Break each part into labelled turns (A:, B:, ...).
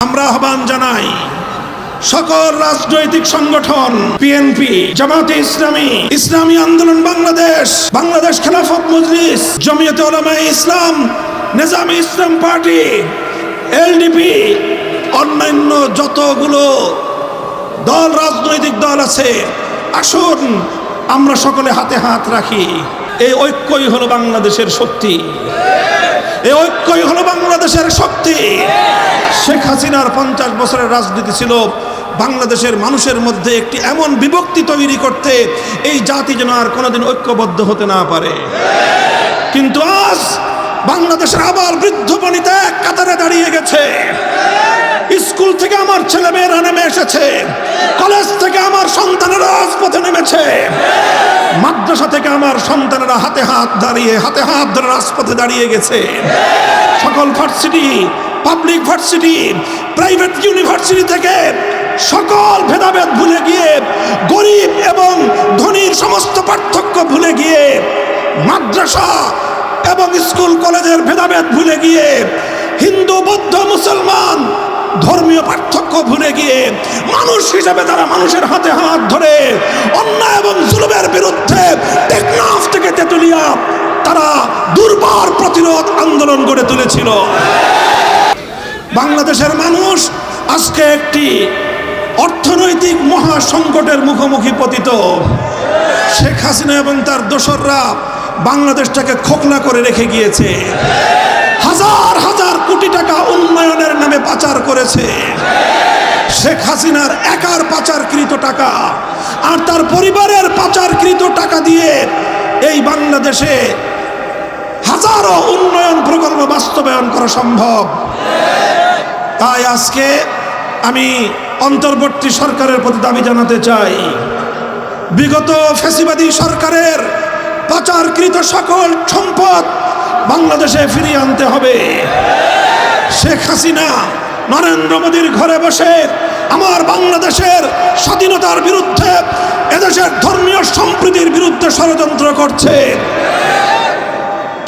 A: আমরা আহ্বান জানাই সকল রাজনৈতিক সংগঠন, বিএনপি, জামাতে ইসলামী, ইসলামী আন্দোলন বাংলাদেশ, বাংলাদেশ খেলাফত মজলিস, জমিয়তে উলামায়ে ইসলাম, নিজামে ইসলাম পার্টি, এলডিপি, অন্যান্য যতগুলো দল, রাজনৈতিক দল আছে, আসুন আমরা সকলে হাতে হাত রাখি। এই ঐক্যই হলো বাংলাদেশের শক্তি, এই ঐক্যই হলো বাংলাদেশের শক্তি। শেখ হাসিনার 50 বছরের রাজনীতি ছিল বাংলাদেশের মানুষের মধ্যে একটি এমন বিভক্তি তৈরি করতে, এই জাতি যেন আর কোনোদিন ঐক্যবদ্ধ হতে না পারে। কিন্তু আজ বাংলাদেশের আবার বৃদ্ধ বনিতা এক কাতারে দাঁড়িয়ে গেছে। স্কুল থেকে আমার ছেলেমেয়েরা নেমে এসেছে, কলেজ থেকে আমার সন্তানেরা রাজপথে নেমেছে, মাদ্রাসা থেকে আমার সন্তানেরা হাতে হাত ধরে রাজপথে দাঁড়িয়ে গেছে। সকল varsity, public varsity, private university থেকে সকল ভেদাভেদ ভুলে গিয়ে, গরিব এবং ধনীর সমস্ত পার্থক্য ভুলে গিয়ে, মাদ্রাসা এবং স্কুল কলেজের ভেদাভেদ ভুলে গিয়ে, হিন্দু বৌদ্ধ মুসলমান ধর্মীয় পার্থক্য ভুলে গিয়ে মানুষ হিসেবে তারা মানুষের হাতে হাত ধরে অন্যায় এবং জুলুমের বিরুদ্ধে টেকনাফ থেকে তেতুলিয়া তারা দুর্বার প্রতিরোধ আন্দোলন গড়ে তুলেছিল। বাংলাদেশের মানুষ আজকে একটি অর্থনৈতিক মহা সংকটের মুখোমুখি পতিত। শেখ হাসিনা এবং তার দোসররা বাংলাদেশটাকে খোকলা করে রেখে গিয়েছে। হাজার হাজার কোটি টাকা উন্নয়নের নামে পাচার করেছে। শেখ হাসিনার একার পাচারকৃত টাকা আর তার পরিবারের পাচারকৃত টাকা দিয়ে এই বাংলাদেশে হাজারো উন্নয়ন প্রকল্প বাস্তবায়ন করা সম্ভব। তাই আজকে আমি অন্তর্বর্তী সরকারের প্রতি দাবি জানাতে চাই, বিগত ফ্যাসিবাদী সরকারের পাচারকৃত সকল সম্পদ বাংলাদেশে ফিরিয়ে আনতে হবে। শেখ হাসিনা নরেন্দ্র মোদীর ঘরে বসে আমার বাংলাদেশের স্বাধীনতার বিরুদ্ধে, এদেশের ধর্মীয় সম্প্রীতির বিরুদ্ধে ষড়যন্ত্র করছে।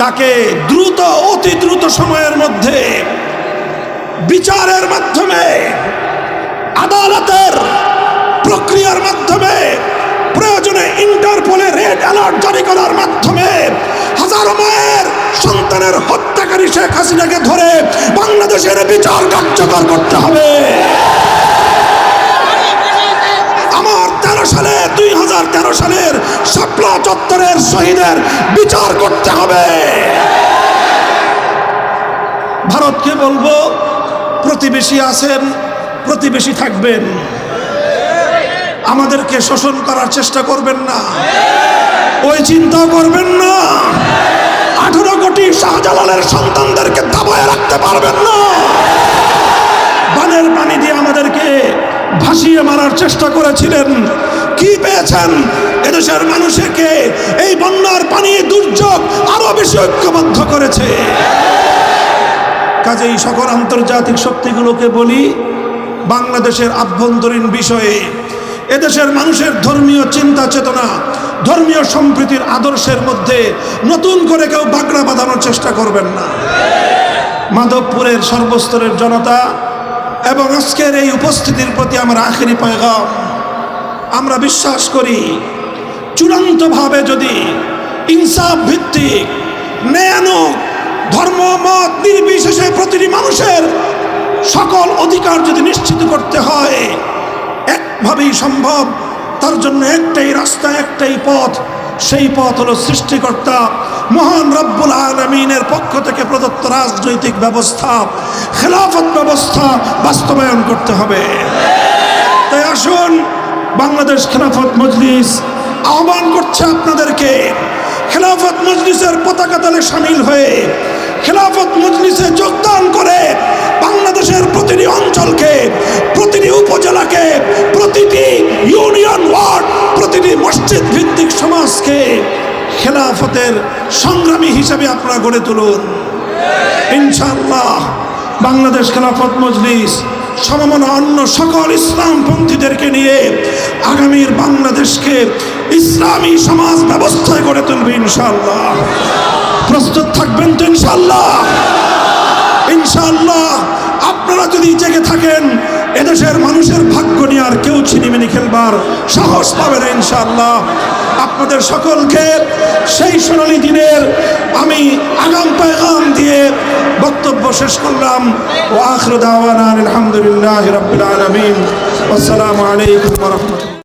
A: তাকে দ্রুত, অতি দ্রুত সময়ের মধ্যে বিচারের মাধ্যমে, আদালতের প্রক্রিয়ার মাধ্যমে, প্রয়োজনে ইন্টারপোলে রেড অ্যালার্ট জারি করার মাধ্যমে হাজারো মায়ের সন্তানের হত্যাকারী শেখ হাসিনাকে ধরে বাংলাদেশের বিচার কার্যকর করতে হবে। আমার 2013 সালের শাপলা চত্বরের শহীদের বিচার করতে হবে। ভারতকে বলবো, প্রতিবেশী আছেন, প্রতিবেশী থাকবেন, আমাদেরকে শোষণ করার চেষ্টা করবেন না, ওই চিন্তা করবেন না। 18 কোটি শাহজালালের সন্তানদেরকে দাবায় রাখতে পারবেন না। বানের পানি দিয়ে আমাদেরকে ভাসিয়ে মারার চেষ্টা করেছিলেন, কি পেয়েছেন? এদেশের মানুষকে এই বন্যার পানি, দুর্যোগ আরো বেশি ঐক্যবদ্ধ করেছে। কাজেই সকল আন্তর্জাতিক শক্তিগুলোকে বলি, বাংলাদেশের আভ্যন্তরীণ বিষয়ে এদেশের মানুষের ধর্মীয় চিন্তা চেতনা, ধর্মীয় সম্প্রীতির আদর্শের মধ্যে নতুন করে কেউ বাগড়া বাঁধানোর চেষ্টা করবেন না। মাধবপুরের সর্বস্তরের জনতা এবং আজকের এই উপস্থিতির প্রতি আমার আখেরি পয়গাম, আমরা বিশ্বাস করি চূড়ান্তভাবে যদি ইনসাফ ভিত্তিক, ন্যায়ানুগ, ধর্ম মত নির্বিশেষে প্রতিটি মানুষের সকল অধিকার যদি নিশ্চিত করতে হয়, একভাবেই সম্ভব। তার জন্য একটাই রাস্তা, একটাই পথ, সেই পথ হলো সৃষ্টিকর্তা মহান রব্বুল আলামিনের পক্ষ থেকে প্রদত্ত রাজনৈতিক ব্যবস্থা, খেলাফত ব্যবস্থা বাস্তবায়ন করতে হবে। তাই আসুন, বাংলাদেশ খেলাফত মজলিস আহ্বান করছে আপনাদেরকে, খেলাফত মজলিসের পতাকা তলে সামিল হয়ে, খেলাফত মজলিসে যোগদান করে বাংলাদেশের প্রতিটি অঞ্চলকে, প্রতিটি উপজেলাকে, প্রতিটি ইউনিয়ন ওয়ার্ড, প্রতিটি মসজিদ ভিত্তিক সমাজকে খেলাফতের সংগ্রামী হিসেবে আপনারা গড়ে তুলুন। ইনশাআল্লাহ বাংলাদেশ খেলাফত মজলিস সমমনা অন্য সকল ইসলামপন্থীদেরকে নিয়ে আগামীর বাংলাদেশকে ইসলামী সমাজ ব্যবস্থায় গড়ে তুলবে ইনশাআল্লাহ। প্রস্তুত থাকবেন তো ইনশাআল্লাহ? ইনশাআল্লাহ আপনারা যদি জেগে থাকেন এদেশের মানুষের ভাগ্য নিয়ে আর কেউ ছিনিমিনি খেলবার সাহস পাবে না ইনশাআল্লাহ। আপনাদের সকলকে সেই সোনালী দিনের আমি আগাম পেগাম দিয়ে বক্তব্য শেষ করলাম। ওয়া আখিরু দাওয়ানা আলহামদুলিল্লাহি রাব্বিল আলামিন। আসসালামু আলাইকুম ওয়া রাহমাতুল্লাহ।